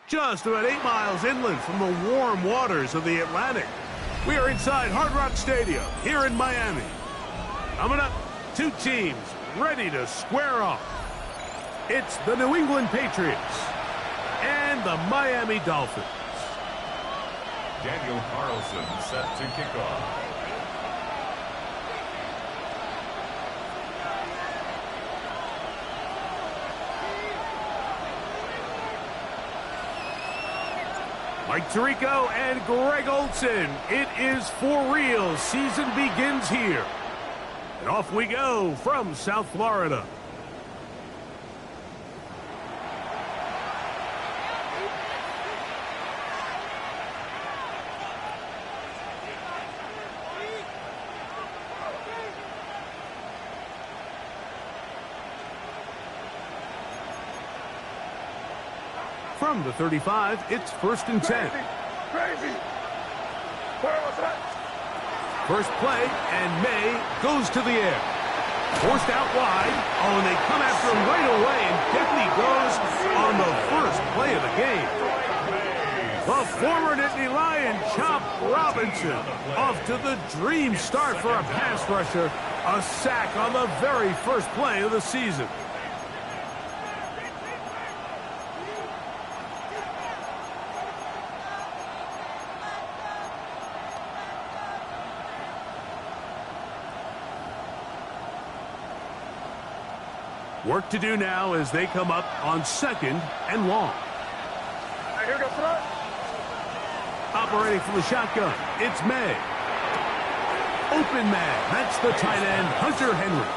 just about 8 miles inland from the warm waters of the Atlantic. We are inside Hard Rock Stadium here in Miami. Coming up, two teams ready to square off. It's the New England Patriots and the Miami Dolphins. Daniel Carlson set to kick off. Mike Tirico and Greg Olson. It is for real. Season begins here. And off we go from South Florida. From the 35, it's 1st and 10. Crazy. Where was that? First play, and May goes to the air. Forced out wide. Oh, and they come after him right away, and down he goes on the first play of the game. The former Nittany Lion, Chop Robinson, off to the dream start for a pass rusher. A sack on the very first play of the season. Work to do now as they come up on 2nd and long. Here goes front. Operating from the shotgun, it's May. Open man, that's the tight end, Hunter Henry.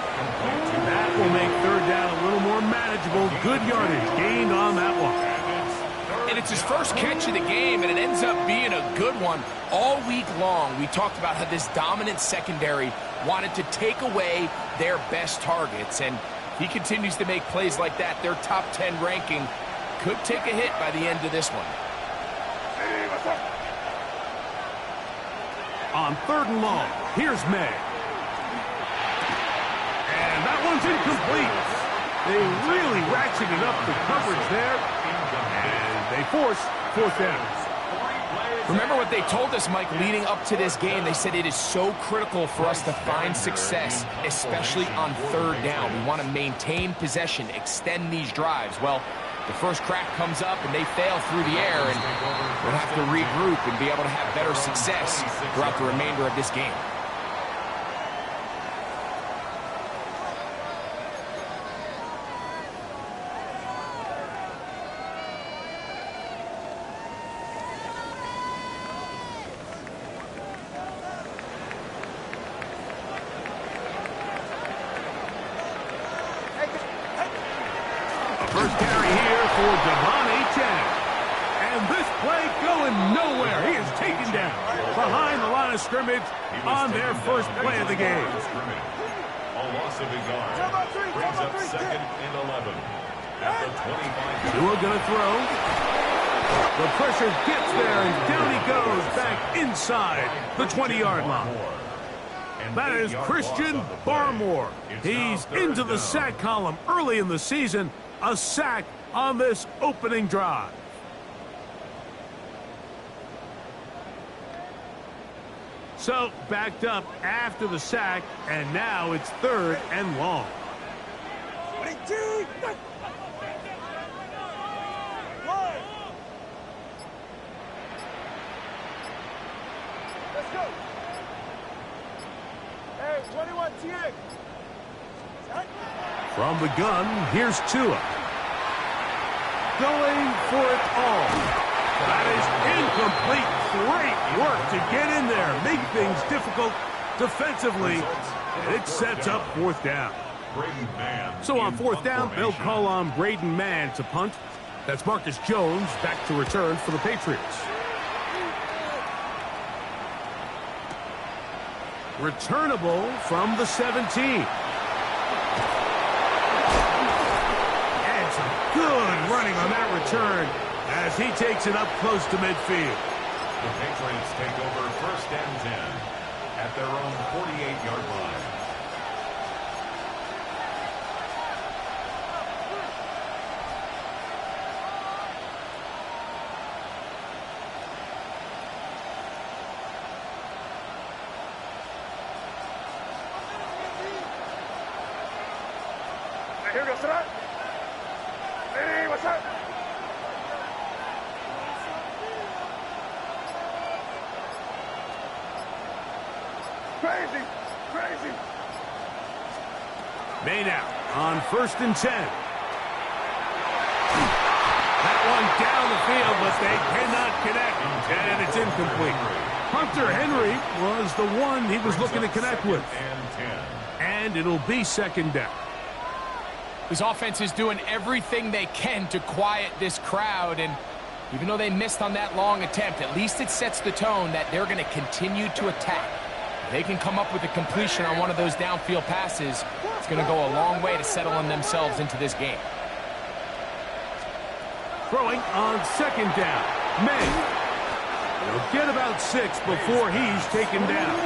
That will make 3rd down a little more manageable. Good yardage gained on that one. And it's his first catch of the game, and it ends up being a good one. All week long, we talked about how this dominant secondary wanted to take away their best targets, and he continues to make plays like that. Their top 10 ranking could take a hit by the end of this one. On 3rd and long, here's May. And that one's incomplete. They really ratcheted up the coverage there, and they force 4th down. Remember what they told us, Mike, leading up to this game. They said it is so critical for us to find success, especially on 3rd down. We want to maintain possession, extend these drives. Well, the first crack comes up, and they fail through the air, and we'll have to regroup and be able to have better success throughout the remainder of this game. First carry here for Devon Achane. And this play going nowhere. He is taken down behind the line of scrimmage on their first play of the game. A loss of a yard. Brings up 2nd and 11. At the 25. Tua gonna throw. The pressure gets there, and down he goes back inside the 20-yard line. That is Christian Barmore. He's into the sack column early in the season. A sack on this opening drive. So backed up after the sack, and now it's 3rd and long. 22. Let's go. Hey, 21 TX. From the gun, here's Tua. Going for it all. That is incomplete. Great work to get in there, make things difficult defensively, and it sets up 4th down. So on 4th down, they'll call on Braden Mann to punt. That's Marcus Jones back to return for the Patriots. Returnable from the 17. Good running on that return as he takes it up close to midfield. The Patriots take over 1st and 10 at their own 48-yard line. I hear you, sir. Hey, what's up? Crazy, crazy. May now on 1st and 10. That one down the field, but they cannot connect, and it's incomplete. Hunter Henry was the one he was looking to connect with. And it'll be 2nd down. This offense is doing everything they can to quiet this crowd, and even though they missed on that long attempt, at least it sets the tone that they're going to continue to attack. If they can come up with a completion on one of those downfield passes, it's going to go a long way to settling themselves into this game. Throwing on 2nd down. May. He'll get about 6 before he's taken down.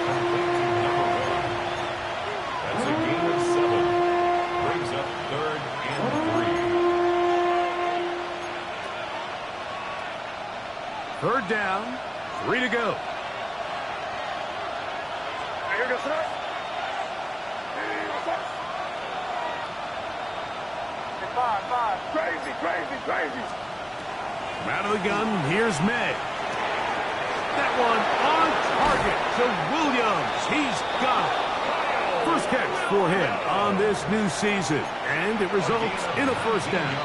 That's a gain of 7. Brings up 3rd and 3. 3rd down, 3 to go. I hear you, sir. Hey, what's up? Hey, 5. Crazy, crazy, crazy. From out of the gun, here's May. That one on target to Williams. He's got it. First catch for him on this new season, and it results in a 1st down.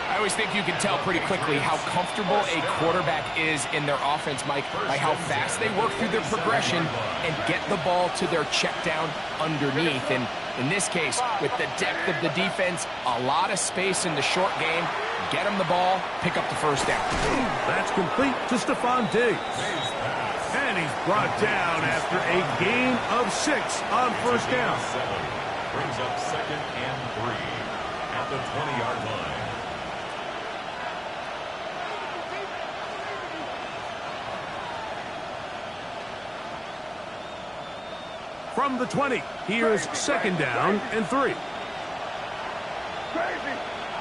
I always think you can tell pretty quickly how comfortable a quarterback is in their offense, Mike, by how fast they work through their progression and get the ball to their check down underneath. And in this case, with the depth of the defense, a lot of space in the short game, get them the ball, pick up the 1st down. That's complete to Stephon Diggs. And he's brought down after a gain of 6 on 1st down. 7 brings up 2nd and 3 at the 20-yard line. From the 20, here's 2nd down and 3. Crazy,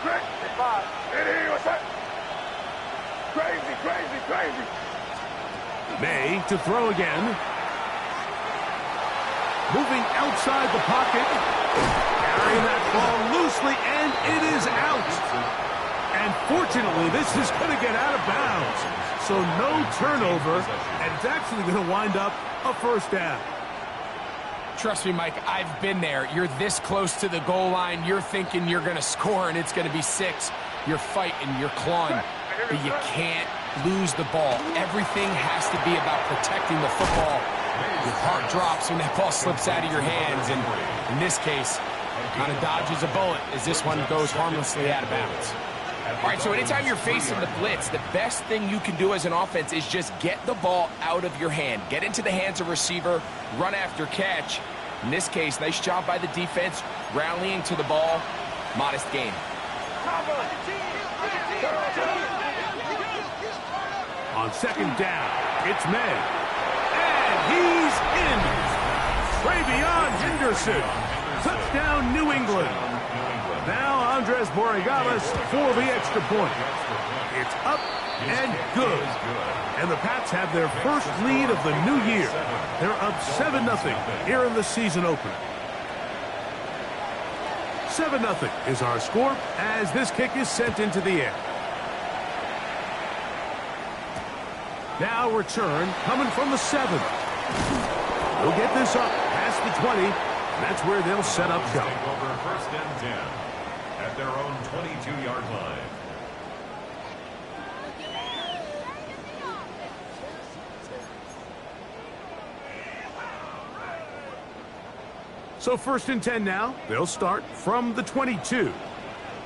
crazy. 5. Hey, what's up? Crazy, crazy, crazy. May to throw again. Moving outside the pocket. Carrying that ball loosely, and it is out. And fortunately, this is going to get out of bounds. So no turnover, and it's actually going to wind up a 1st down. Trust me, Mike, I've been there. You're this close to the goal line. You're thinking you're going to score, and it's going to be 6. You're fighting, you're clawing, but you can't lose the ball. Everything has to be about protecting the football. Your heart drops when that ball slips out of your hands, and in this case, kind of dodges a bullet as this one goes harmlessly out of bounds. All right, so anytime you're facing the blitz, the best thing you can do as an offense is just get the ball out of your hand. Get into the hands of receiver, run after catch. In this case, nice job by the defense, rallying to the ball. Modest gain. On 2nd down, it's May. And he's in. Travion Henderson. Touchdown, New England. Now Andres Borregales for the extra point. It's up and good. And the Pats have their first lead of the new year. They're up 7-0 here in the season opener. 7-0 is our score as this kick is sent into the air. Now return coming from the 7. They'll get this up past the 20. And that's where they'll set up shop. Take over 1st and 10 at their own 22-yard line. So 1st and 10 now. They'll start from the 22.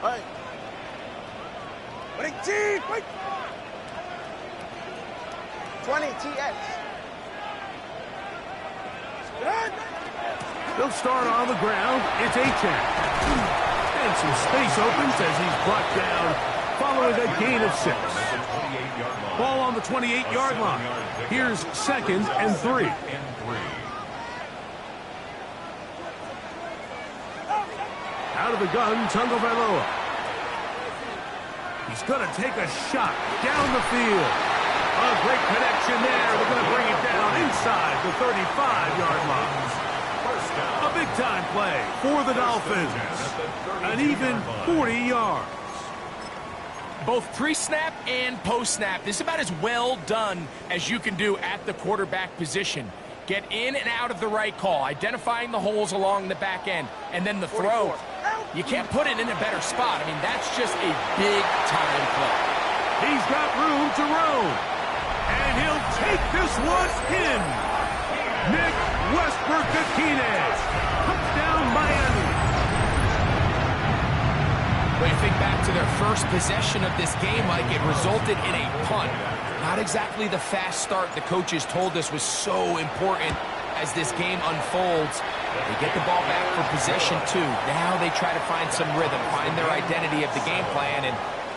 Hey. Wait, G, wait. 20 TX. They'll start on the ground. It's Achane. And some space opens as he's brought down following a gain of 6. Ball on the 28-yard line. Here's 2nd and 3. Out of the gun, Tagovailoa. He's going to take a shot down the field. A great connection there. They're going to bring it down inside the 35-yard line. Up big-time play for the Dolphins. An even 40 yards. Both pre-snap and post-snap. This is about as well done as you can do at the quarterback position. Get in and out of the right call, identifying the holes along the back end, and then the throw. You can't put it in a better spot. I mean, that's just a big-time play. He's got room to roam. And he'll take this one in. Nick Westbrook-Akines. Touchdown, Miami. When you think back to their first possession of this game, Mike, it resulted in a punt. Not exactly the fast start the coaches told us was so important as this game unfolds. They get the ball back for possession 2. Now they try to find some rhythm, find their identity of the game plan, and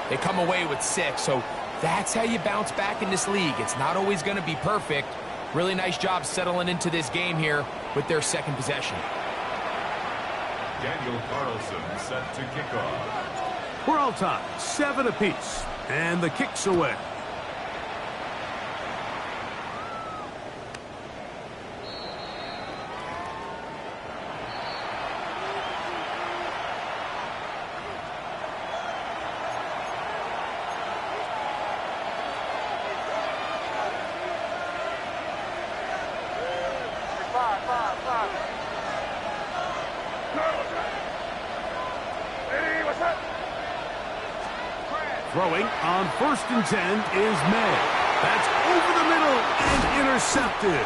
they come away with 6. So that's how you bounce back in this league. It's not always going to be perfect. Really nice job settling into this game here with their second possession. Daniel Carlson set to kick off. We're all tied, 7 apiece, and the kick's away. Throwing on 1st and 10 is May. That's over the middle and intercepted.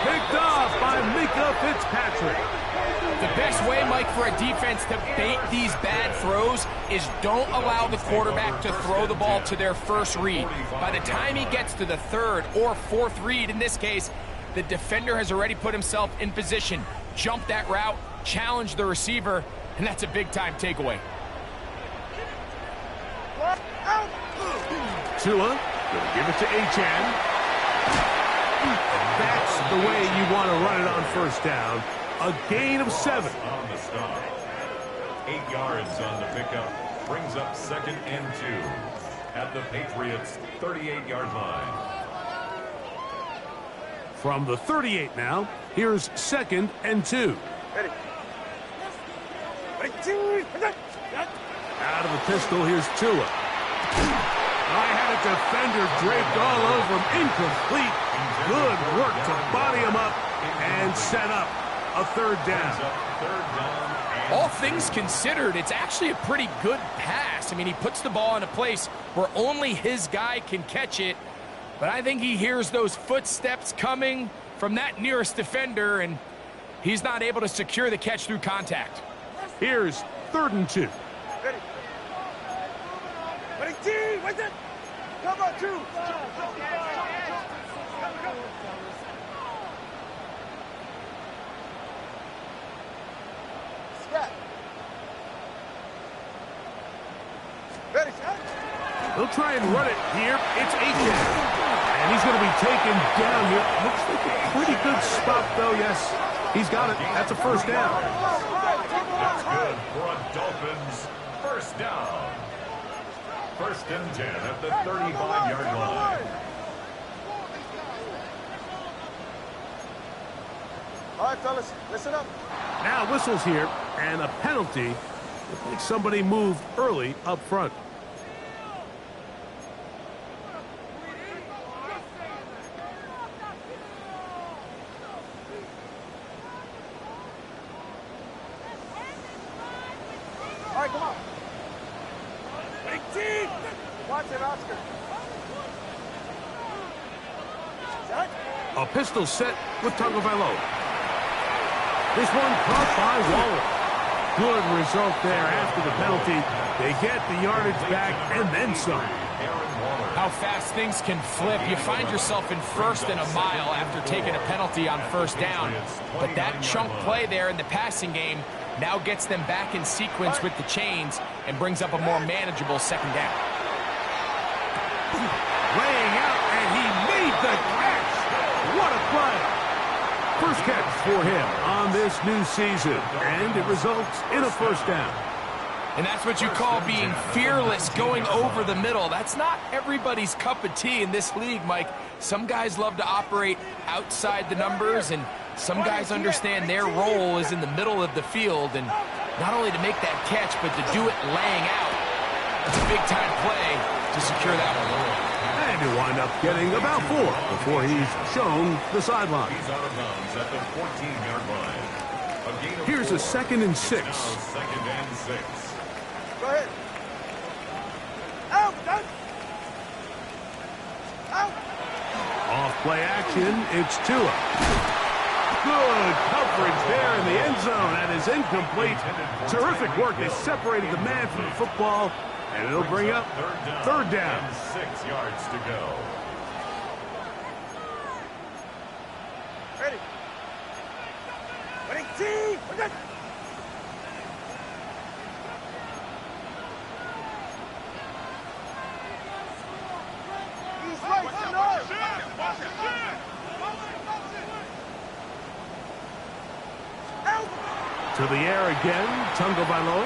Picked off by Mika Fitzpatrick. The best way, Mike, for a defense to bait these bad throws is don't allow the quarterback to throw the ball to their first read. By the time he gets to the 3rd or 4th read, in this case, the defender has already put himself in position, jumped that route, challenged the receiver, and that's a big-time takeaway. Tua, gonna give it to Achane. That's the way you want to run it on 1st down. A gain of 7. On the stop. 8 yards on the pickup. Brings up 2nd and 2. At the Patriots' 38-yard line. From the 38 now, here's 2nd and 2. Out of the pistol, here's Tua. I had a defender draped all over him. Incomplete. Good work to body him up and set up a 3rd down. All things considered, it's actually a pretty good pass. I mean, he puts the ball in a place where only his guy can catch it. But I think he hears those footsteps coming from that nearest defender, and he's not able to secure the catch through contact. Here's 3rd and 2. Come on, 2. They'll try and run it here. It's Achane. And he's going to be taken down here. Looks like a pretty good spot, though. Yes, he's got it. That's a 1st down. That's good for a Dolphins 1st down. 1st and 10 at the 35-yard line. All right, fellas, listen up. Now whistles here, and a penalty. Looks like somebody moved early up front. All right, come on. 18! Watch it, Oscar. Set. A pistol set with Tagovailoa. This one caught by Waller. Good result there after the penalty. They get the yardage back and then some. How fast things can flip. You find yourself in 1st and a mile after taking a penalty on 1st down. But that chunk play there in the passing game now gets them back in sequence with the chains and brings up a more manageable 2nd down. Laying out, and he made the catch. What a play. First catch for him on this new season, and it results in a 1st down. And that's what you call being fearless, going over the middle. That's not everybody's cup of tea in this league, Mike. Some guys love to operate outside the numbers, and Some guys understand their role is in the middle of the field, and not only to make that catch, but to do it laying out. It's a big-time play to secure that one. And he'll wind up getting about 4 before he's shown the sideline. He's out of bounds at the 14-yard line. A gain of Here's a 4. 2nd and 6. Now 2nd and 6. Go ahead. Out, done. Out. Off play action, it's Tua. Good coverage there in the end zone. That is incomplete. Terrific work. They separated the man from the football, and it'll bring up 3rd down. And 6 yards to go. Ready. Winning team. We're good. He's right, out. To the air again, Tunga Vailoa.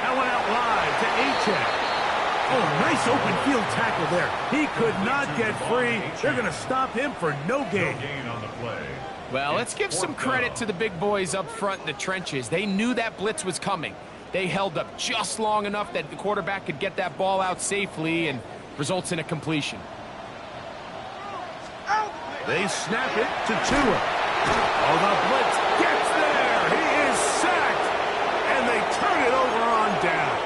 That went out wide to Achek. Oh, nice open field tackle there. He could not get free. They're going to stop him for no gain. No gain on the play. Well, let's give some credit to the big boys up front in the trenches. They knew that blitz was coming. They held up just long enough that the quarterback could get that ball out safely and results in a completion. They snap it to Tua. Oh, the blitz gets there. He is sacked. And they turn it over on down.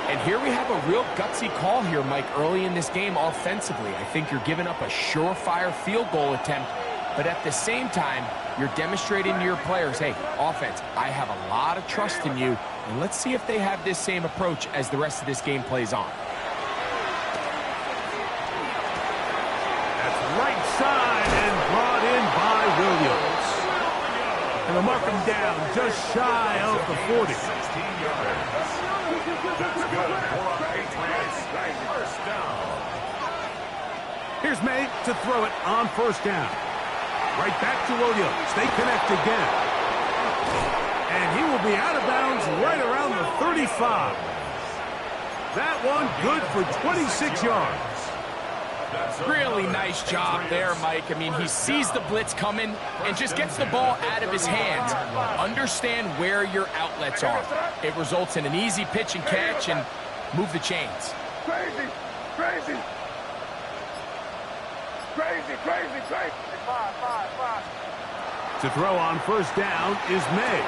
And here we have a real gutsy call here, Mike, early in this game offensively. I think you're giving up a surefire field goal attempt, but at the same time, you're demonstrating to your players, hey, offense, I have a lot of trust in you, and let's see if they have this same approach as the rest of this game plays on. That's right side and brought in by Williams. And they'll mark him down just shy of the 40. 16 yards. That's good for a Patriots first down. Here's May to throw it on 1st down. Right back to Williams. They connect again. And he will be out of bounds right around the 35. That one good for 26 yards. Really nice job there, Mike. I mean, he sees the blitz coming and just gets the ball out of his hands. Understand where your outlets are. It results in an easy pitch and catch and move the chains. Crazy, crazy. Crazy, crazy, crazy. Five. To throw on 1st down is May.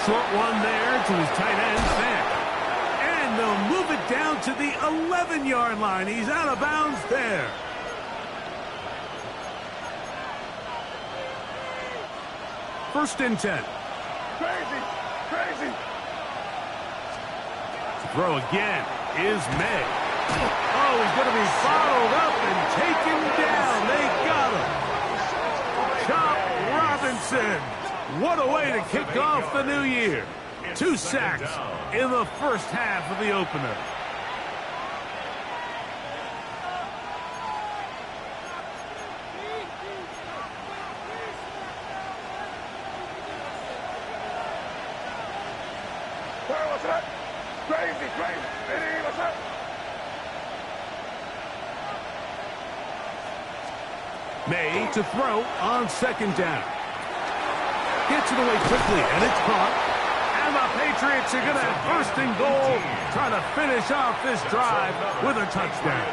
Short one there to his tight end, Fan. And they'll move it down to the 11-yard line. He's out of bounds there. First and 10. Crazy, crazy. To throw again is May. Oh, he's going to be followed up and taken down. They got him. Chop Robinson. What a way to kick off the new year. 2 sacks in the first half of the opener. What's that? Crazy, crazy. Hey, what's that? May to throw on 2nd down. Gets it away quickly, and it's caught. And the Patriots are going to have 1st and goal, trying to finish off this drive with a touchdown.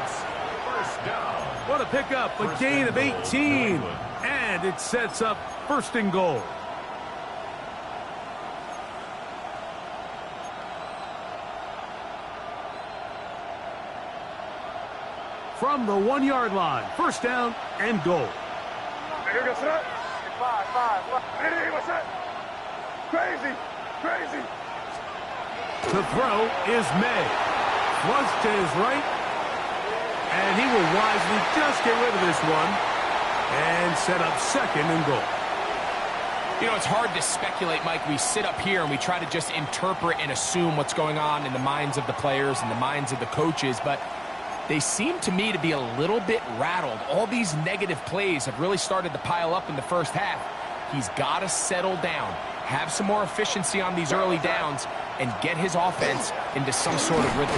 What a pickup, a gain of 18. And it sets up 1st and goal. From the 1-yard line, 1st down and goal. Hey, what's that? Five. Hey, what's that? Crazy, crazy. To throw is May. Flush to his right. And he will wisely just get rid of this one. And set up 2nd and goal. You know, it's hard to speculate, Mike. We sit up here and we try to just interpret and assume what's going on in the minds of the players and the minds of the coaches, but they seem to me to be a little bit rattled. All these negative plays have really started to pile up in the first half. He's got to settle down, have some more efficiency on these early downs, and get his offense into some sort of rhythm.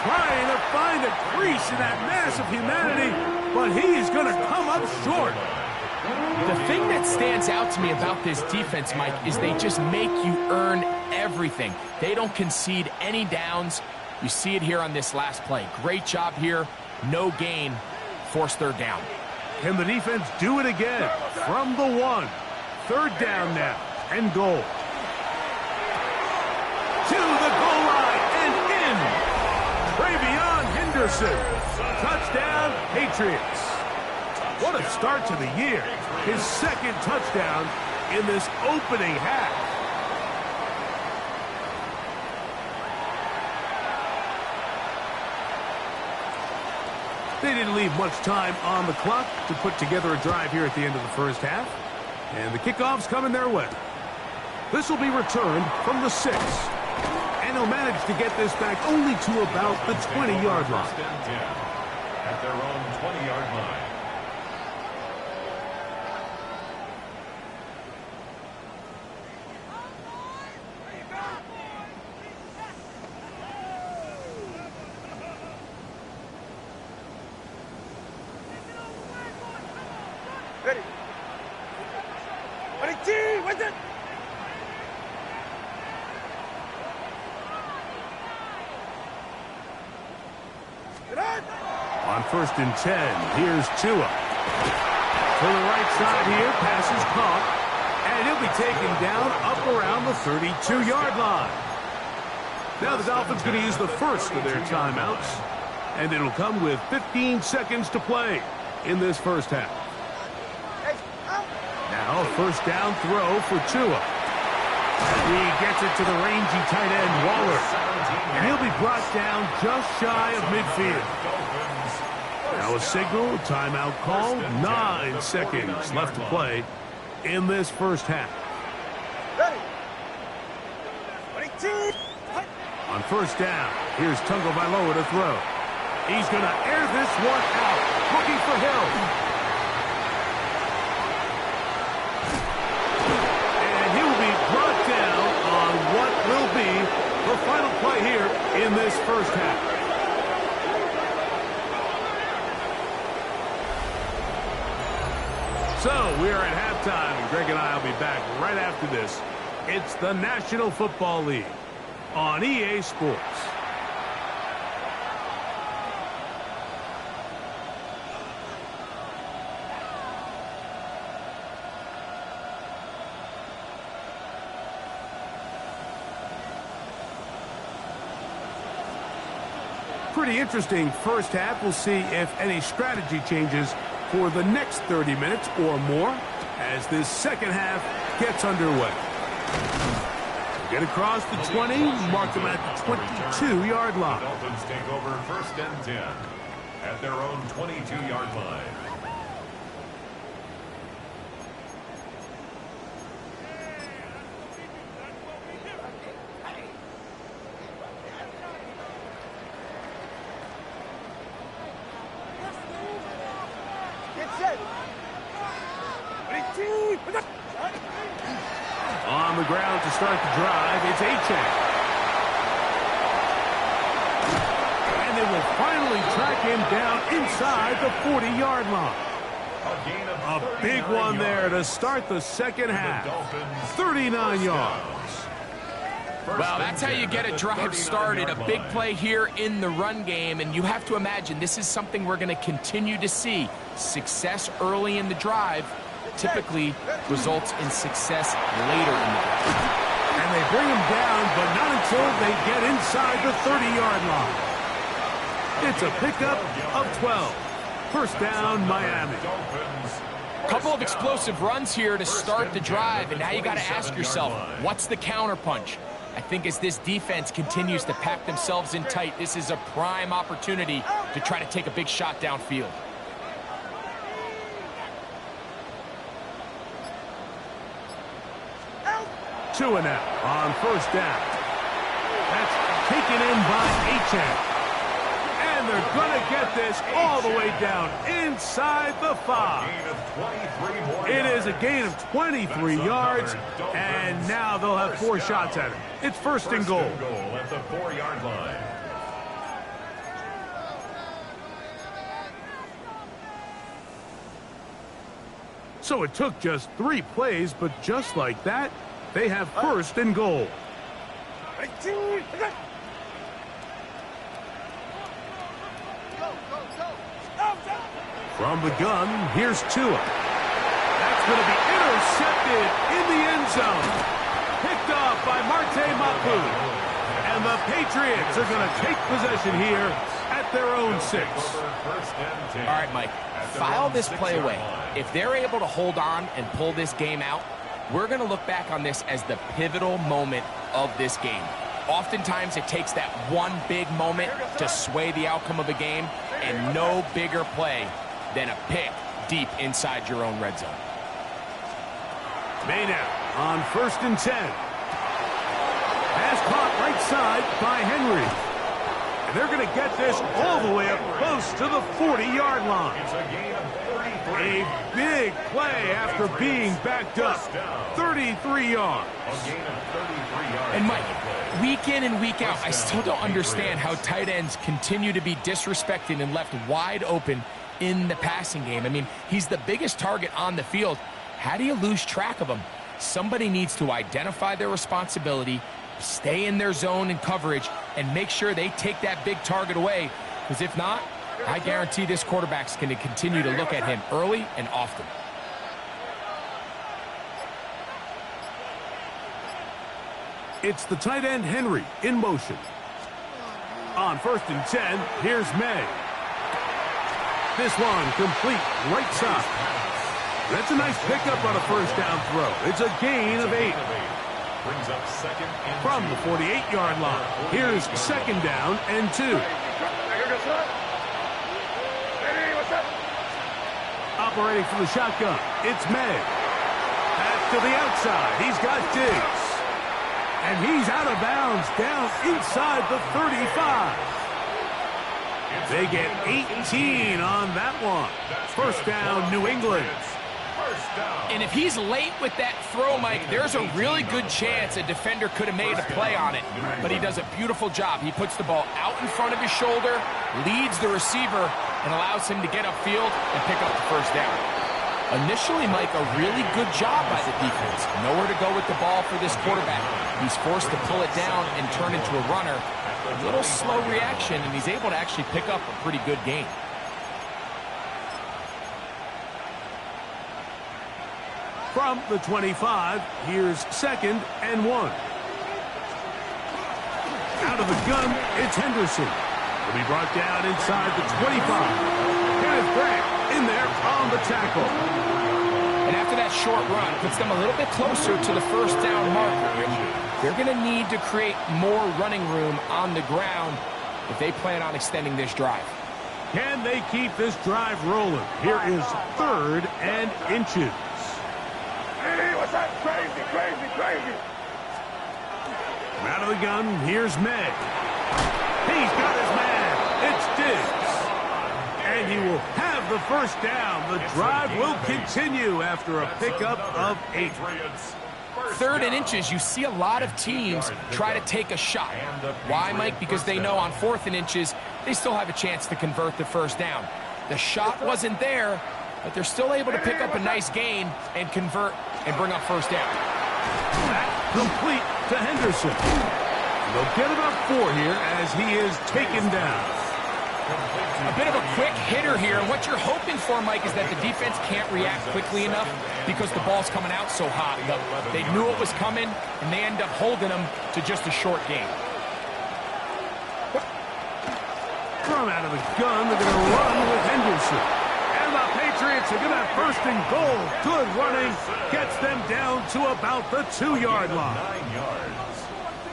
Trying to find a crease in that mass of humanity, but he's going to come up short. The thing that stands out to me about this defense, Mike, is they just make you earn everything. They don't concede any downs. You see it here on this last play. Great job here. No gain. Forced third down. Can the defense do it again? From the 1. Third down now. And goal. To the goal line and in. Travion Henderson. Touchdown, Patriots. What a start to the year. His second touchdown in this opening half. They didn't leave much time on the clock to put together a drive here at the end of the first half. And the kickoff's coming their way. This will be returned from the 6. And he'll manage to get this back only to about the 20-yard line. At their own 20-yard line. Ready. Ready, team, what's it? On 1st and 10, here's Tua. To the right side here, pass is caught. And he'll be taken down up around the 32-yard line. Now the Dolphins going to use the first of their timeouts. And it'll come with 15 seconds to play in this first half. Now, first down throw for Tua. He gets it to the rangy tight end, Waller. And he'll be brought down just shy of midfield. Now a signal, timeout call, 9 seconds left to play in this first half. On first down, here's Tagovailoa to throw. He's going to air this one out, looking for Hill. And he will be brought down on what will be the final play here in this first half. So we are at halftime, and Greg and I will be back right after this. It's the National Football League on EA Sports. Pretty interesting first half. We'll see if any strategy changes for the next 30 minutes or more as this second half gets underway. Get across the 20, mark them at the 22-yard line. The Dolphins take over 1st and 10 at their own 22-yard line. On the ground to start the drive, it's Achane. And they will finally track him down inside the 40-yard line. A big one there to start the second half. 39 yards. Well, that's how you get a drive started. A big play here in the run game, and you have to imagine this is something we're going to continue to see. Success early in the drive typically results in success later in the drive. And they bring him down, but not until they get inside the 30-yard line. It's a pickup of 12. First down, Miami. Couple of explosive runs here to start the drive, and now you got to ask yourself, what's the counterpunch? I think as this defense continues to pack themselves in tight, this is a prime opportunity to try to take a big shot downfield. Tua now on first down. That's taken in by Achane. And they're going to get this all the way down inside the 5. It is a gain of 23 yards, and now they'll have 4 shots at it. It's first and goal. At the 4-yard line. So it took just 3 plays, but just like that, they have first and goal. From the gun, here's Tua. That's going to be intercepted in the end zone. Picked off by Marte Mapu. And the Patriots are going to take possession here at their own 6. All right, Mike, file this play away. If they're able to hold on and pull this game out, we're going to look back on this as the pivotal moment of this game. Oftentimes, it takes that one big moment to sway the outcome of a game, and no bigger play than a pick deep inside your own red zone. May now on 1st and 10. Pass caught right side by Henry. And they're going to get this all the way up close to the 40-yard line. It's a gain of 33. A big play after being backed up. 33 yards. A gain of 33 yards. And Mike, week in and week out, I still don't understand how tight ends continue to be disrespected and left wide open in the passing game. I mean, he's the biggest target on the field. How do you lose track of him? Somebody needs to identify their responsibility, stay in their zone and coverage, and make sure they take that big target away. Because if not, I guarantee this quarterback's going to continue to look at him early and often. It's the tight end Henry in motion. On 1st and 10, here's May. This one complete right side. That's a nice pickup on a first down throw. It's a gain of 8. Brings up second and From the 48-yard line, here's 2nd down and 2. Operating from the shotgun, it's May. Pass to the outside. He's got Diggs. And he's out of bounds down inside the 35. They get 18 on that one. First down, New England. And if he's late with that throw, Mike, there's a really good chance a defender could have made a play on it. But he does a beautiful job. He puts the ball out in front of his shoulder, leads the receiver, and allows him to get upfield and pick up the first down. Initially, Mike, a really good job by the defense. Nowhere to go with the ball for this quarterback. He's forced to pull it down and turn into a runner. A little slow reaction, and he's able to actually pick up a pretty good gain. From the 25, here's 2nd and 1. Out of the gun, it's Henderson. Will be brought down inside the 25. Kenneth Grant in there on the tackle. And after that short run, puts them a little bit closer to the first down marker. They're going to need to create more running room on the ground if they plan on extending this drive. Can they keep this drive rolling? Here is 3rd and inches. Hey, what's that? Crazy, crazy, crazy. Out of the gun, here's May. He's got his man. It's Diggs. And he will have the first down. The drive will continue after a pickup of 8. 3rd and inches, you see a lot of teams try to take a shot. Why, Mike? Because they know on 4th and inches, they still have a chance to convert the first down. The shot wasn't there, but they're still able to pick up a nice gain and convert and bring up first down. That complete to Henderson. They'll get about 4 here as he is taken down. A bit of a quick hitter here. And what you're hoping for, Mike, is that the defense can't react quickly enough because the ball's coming out so hot. They knew it was coming, and they end up holding them to just a short gain. From out of the gun, they're going to run with Henderson. And the Patriots are going to have first and goal. Good running. Gets them down to about the 2-yard line. 9 yards.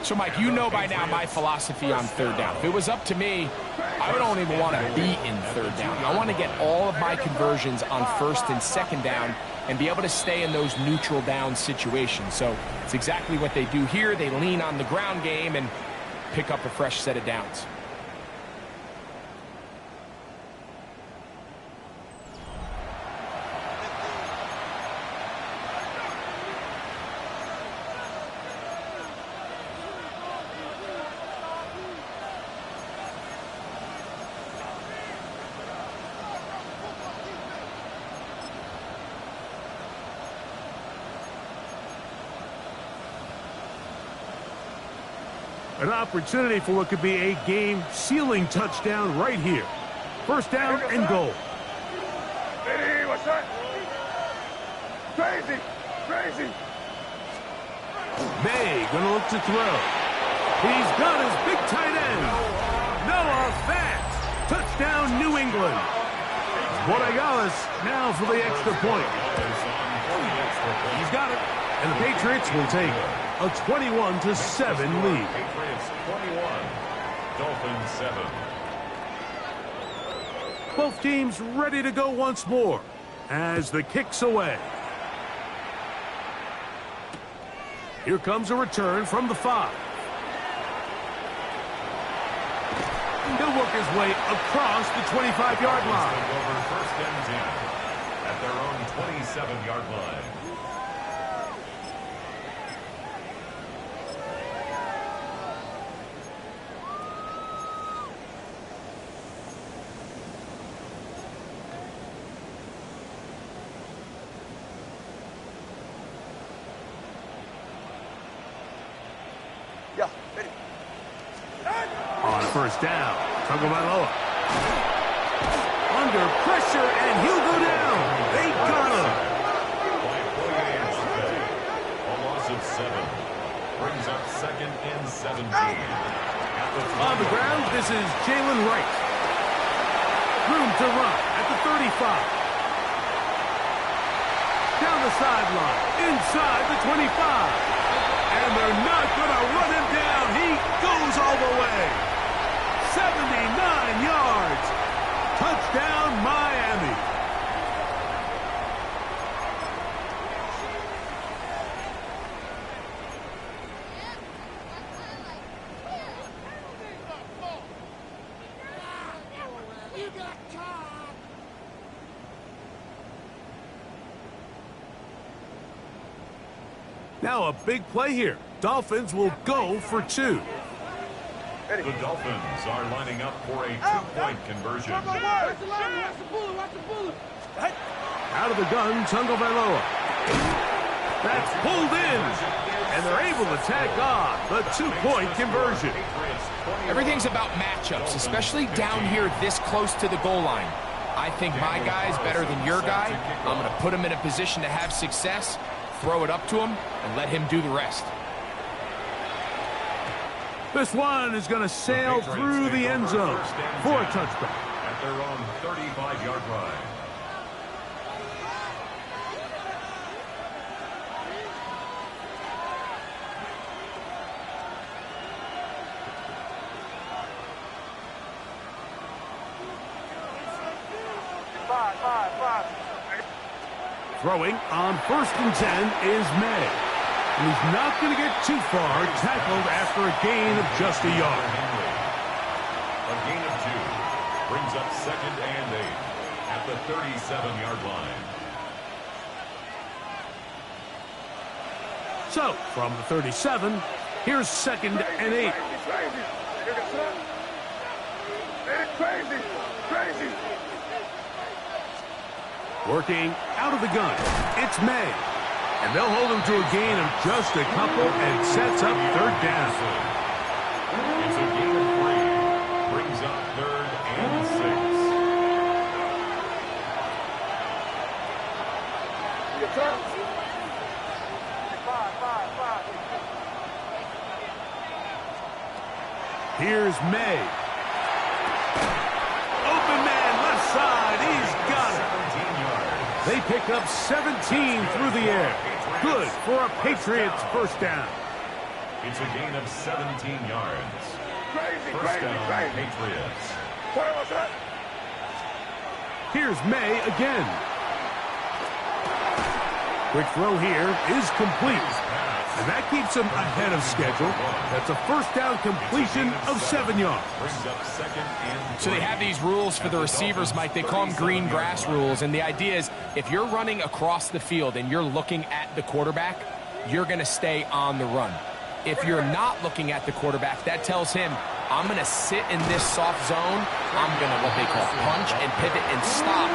So, Mike, you know by now my philosophy on 3rd down. If it was up to me, I would only want to be in 3rd down. I want to get all of my conversions on 1st and 2nd down and be able to stay in those neutral down situations. So it's exactly what they do here. They lean on the ground game and pick up a fresh set of downs. An opportunity for what could be a game-sealing touchdown right here. First down and goal. Hey, what's that? Crazy, crazy. May gonna look to throw. He's got his big tight end. Noah Fant. Touchdown, New England. Borregales now for the extra point. He's got it. And the Patriots will take a 21-7 lead. Patriots 21, Dolphins 7. Both teams ready to go once more as the kick's away. Here comes a return from the 5. He'll work his way across the 25-yard line. Over first and 10 at their own 27-yard line. On first down, Tagovailoa. Under pressure, and he'll go down. They got him. A loss of 7. Brings up second and 17. On the ground, this is Jalen Wright. Room to run at the 35. Down the sideline, inside the 25. And they're not going to run him down. He goes all the way. 79 yards. Touchdown, Miami. Now a big play here. Dolphins will go for 2. The Dolphins are lining up for a 2-point conversion. Out of the gun, Tagovailoa. That's pulled in. And they're able to tack on the 2-point conversion. Everything's about matchups, especially down here this close to the goal line. I think my guy's better than your guy. I'm going to put him in a position to have success, throw it up to him, and let him do the rest. This one is going to sail through the end zone for a touchdown. At their own 35-yard line. Five. Throwing on first and 10 is May. And he's not going to get too far, tackled after a gain of just a yard. A gain of 2 brings up second and 8 at the 37-yard line. So, from the 37, here's second and 8. Crazy. Working out of the gun, it's May. And they'll hold him to a gain of just a couple and sets up third down. It's a gain of 3. Brings up third and 6. Here's May. Open man, left side. He's got it. They pick up 17 through the air. Good for a Patriots first down. It's a gain of 17 yards. First down, Patriots. Here's May again. Quick throw here is complete. And that keeps him ahead of schedule. That's a first down completion of 7 yards. Brings up second and 3. So they have these rules for the receivers, Mike. They call them green grass rules. And the idea is if you're running across the field and you're looking at the quarterback, you're going to stay on the run. If you're not looking at the quarterback, that tells him, I'm going to sit in this soft zone. I'm going to what they call punch and pivot and stop.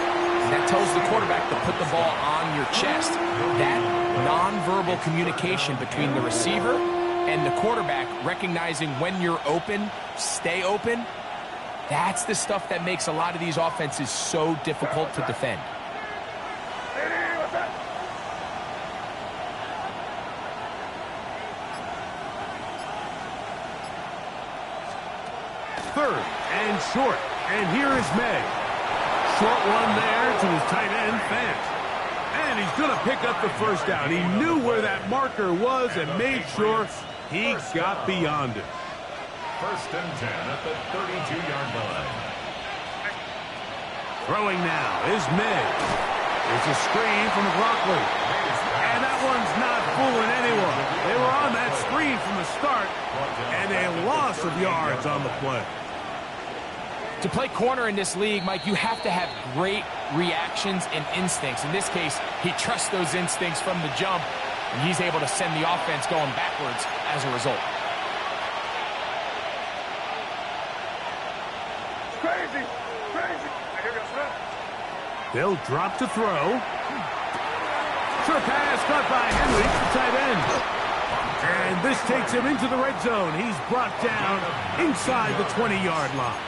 And that tells the quarterback to put the ball on your chest. That nonverbal communication between the receiver And the quarterback recognizing when you're open, stay open, that's the stuff that makes a lot of these offenses so difficult to defend. Third and short. And here is May. Short one there to his tight end, Fant. And he's going to pick up the first down. He knew where that marker was and made sure he got beyond it. First and 10 at the 32-yard line. Throwing now is May. It's a screen from McLaughlin. And that one's not fooling anyone. They were on that screen from the start, and a loss of yards on the play. To play corner in this league, Mike, you have to have great reactions and instincts. In this case, he trusts those instincts from the jump, and he's able to send the offense going backwards as a result. Crazy, crazy. They'll drop to throw. Short pass caught by Henry, the tight end. And this takes him into the red zone. He's brought down inside the 20-yard line.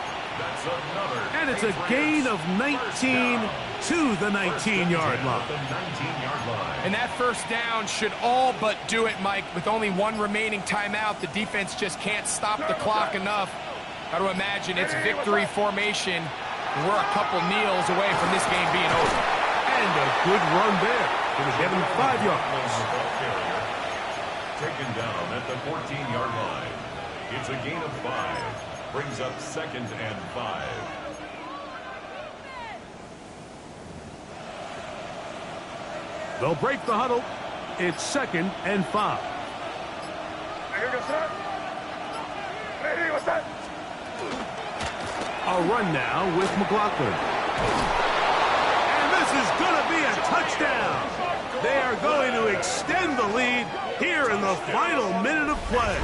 And it's a gain of 19 to the 19-yard line. And that first down should all but do it, Mike. With only one remaining timeout, the defense just can't stop the clock enough. Got to imagine it's victory formation. We're a couple kneels away from this game being over. And a good run there. Going to get him 5 yards. Taken down at the 14-yard line. It's a gain of 5. Brings up 2nd and 5. They'll break the huddle. It's 2nd and 5. A run now with McLaughlin. And this is going to be a touchdown. They are going to extend the lead here in the final minute of play.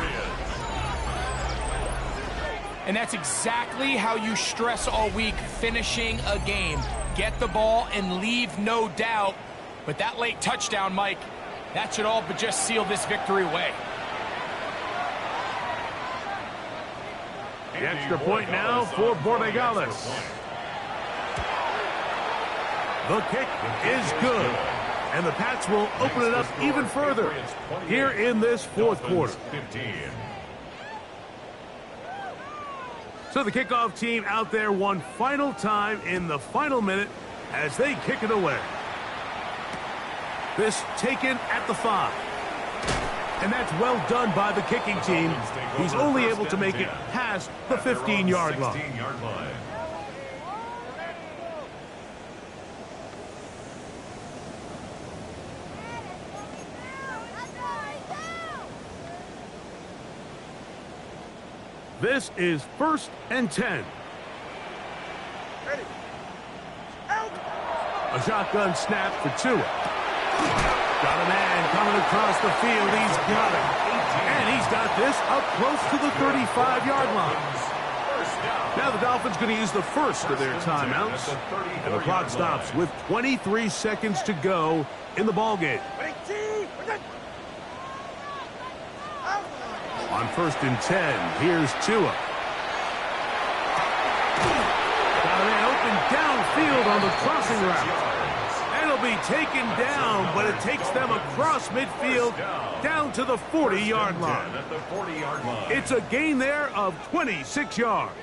And that's exactly how you stress all week, finishing a game. Get the ball and leave no doubt. But that late touchdown, Mike, that should all but just seal this victory away. The extra point now for Borregales. The kick is good. And the Pats will open it up even further here in this fourth quarter. So the kickoff team out there one final time in the final minute as they kick it away. This taken at the 5. And that's well done by the kicking team. He's only able to make it past the 15-yard line. This is 1st and 10. Ready. Out. A shotgun snap for Tua. Got a man coming across the field. He's got it. And he's got this up close to the 35-yard line. Now the Dolphins going to use the first of their timeouts. And the clock stops with 23 seconds to go in the ballgame. On 1st and 10, here's Tua. Got a man open downfield on the crossing route. And it'll be taken down, but it takes them across midfield down to the 40-yard line. It's a gain there of 26 yards.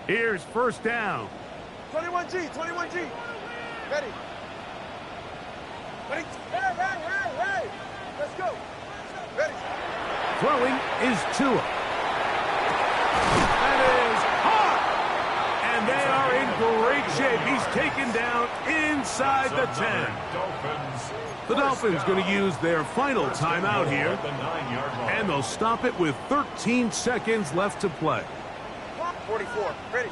Here's 1st down. 21G, 21G. Ready. Ready. Hey. Let's go. Ready. Throwing is Tua. That is hard. And they are in great shape. He's taken down inside the 10. The Dolphins going to use their final timeout here. And they'll stop it with 13 seconds left to play. 44. Ready.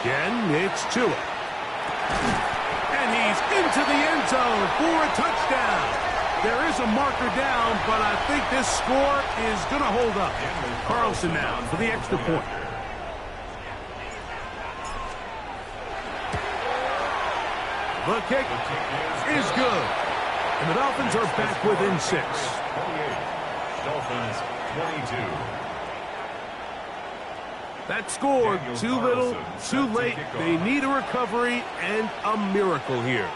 Again, it's Tua. And he's into the end zone for a touchdown. There is a marker down, but I think this score is going to hold up. Carlson now for the extra point. The kick is good. And the Dolphins are back within 6. 28. Dolphins 22. That score, too little, too late. They need a recovery and a miracle here.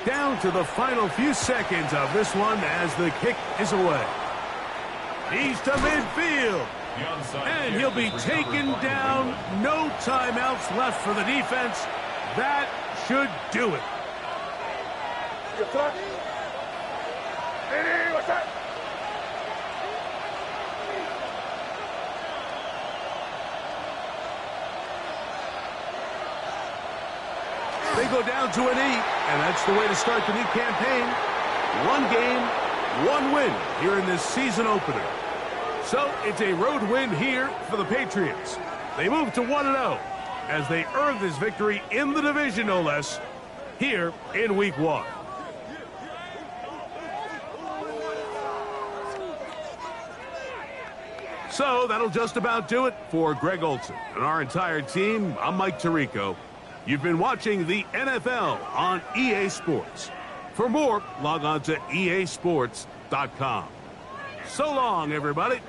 Down to the final few seconds of this one as the kick is away. He's to midfield. And he'll be taken down. No timeouts left for the defense. That should do it. They go down to an 8, and that's the way to start the new campaign. 1 game, 1 win here in this season opener. So it's a road win here for the Patriots. They move to 1-0 as they earn this victory in the division, no less, here in Week 1. So that'll just about do it for Greg Olson and our entire team. I'm Mike Tirico. You've been watching the NFL on EA Sports. For more, log on to easports.com. So long, everybody.